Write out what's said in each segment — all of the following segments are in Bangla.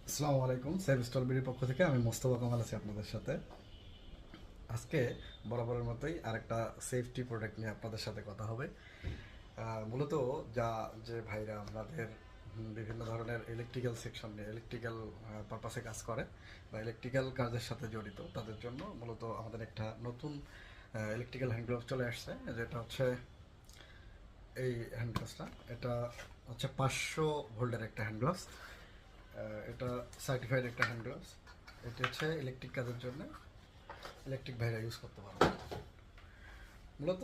আসসালামু আলাইকুম। সেভ স্টলবিডির পক্ষ থেকে আমি মোস্তফা কামাল আছি আপনাদের সাথে। আজকে বরাবরের মতোই আরেকটা সেফটি প্রোডাক্ট নিয়ে আপনাদের সাথে কথা হবে। মূলত যে ভাইরা আমাদের বিভিন্ন ধরনের ইলেকট্রিক্যাল সেকশন নিয়ে ইলেকট্রিক্যাল পারপাসে কাজ করে বা ইলেকট্রিক্যাল কাজের সাথে জড়িত, তাদের জন্য মূলত আমাদের একটা নতুন ইলেকট্রিক্যাল হ্যান্ড গ্লাভস চলে আসছে, যেটা হচ্ছে এই হ্যান্ড গ্লাভসটা। এটা হচ্ছে 500 ভোল্টের একটা হ্যান্ড গ্লাভস। এটা সার্টিফাইড একটা হ্যান্ড গ্লাভস। এটা হচ্ছে ইলেকট্রিক কাজের জন্য ইলেকট্রিক ভাইরা ইউজ করতে পারবে। মূলত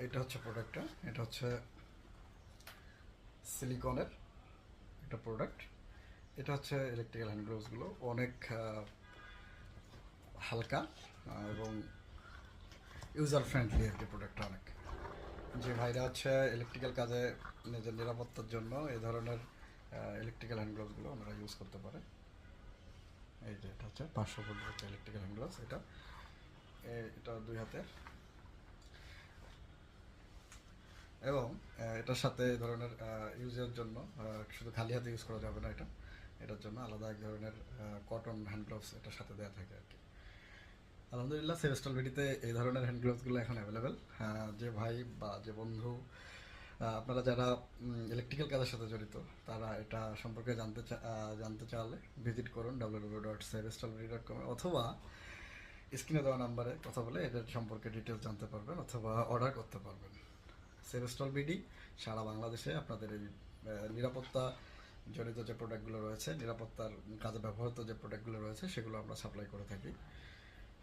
এটা হচ্ছে প্রোডাক্টটা, এটা হচ্ছে সিলিকনের একটা প্রোডাক্ট। এটা হচ্ছে ইলেকট্রিক্যাল হ্যান্ড গ্লাভসগুলো অনেক হালকা এবং ইউজার ফ্রেন্ডলি আর কি। প্রোডাক্টটা অনেক, যে ভাইরা হচ্ছে ইলেকট্রিক্যাল কাজে নিজের নিরাপত্তার জন্য এই ধরনের ইলেকট্রিক্যাল হ্যান্ড গ্লাভসগুলো ওনারা ইউজ করতে পারে। এই যে এটা হচ্ছে 500 ভোল্টের একটা ইলেকট্রিক্যাল হ্যান্ড গ্লাভস। এটা 2 হাতের, এবং এটার সাথে এই ধরনের ইউজের জন্য শুধু খালি হাতে ইউজ করা যাবে না। এটার জন্য আলাদা এক ধরনের কটন হ্যান্ড গ্লাভস এটার সাথে দেওয়া থাকে আর কি। আলহামদুলিল্লাহ, সেভেস্টল ভিডিতে এই ধরনের হ্যান্ড গ্লাভসগুলো এখন অ্যাভেলেবেল। যে ভাই বা যে বন্ধু আপনারা যারা ইলেকট্রিক্যাল কাজের সাথে জড়িত, তারা এটা সম্পর্কে জানতে চাইলে ভিজিট করুন www.sevestolvidi.com, অথবা স্ক্রিনে দেওয়া নাম্বারে কথা বলে এদের সম্পর্কে ডিটেলস জানতে পারবেন অথবা অর্ডার করতে পারবেন। সেভেস্টল বিডি সারা বাংলাদেশে আপনাদের এই নিরাপত্তা জড়িত যে প্রোডাক্টগুলো রয়েছে, নিরাপত্তার কাজে ব্যবহৃত যে প্রোডাক্টগুলো রয়েছে, সেগুলো আমরা সাপ্লাই করে থাকি।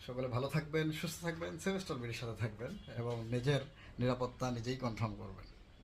সকলে ভালো থাকবেন, সুস্থ থাকবেন, সেভেস্টল বিডির সাথে থাকবেন এবং নিজের নিরাপত্তা নিজেই কনফার্ম করবেন।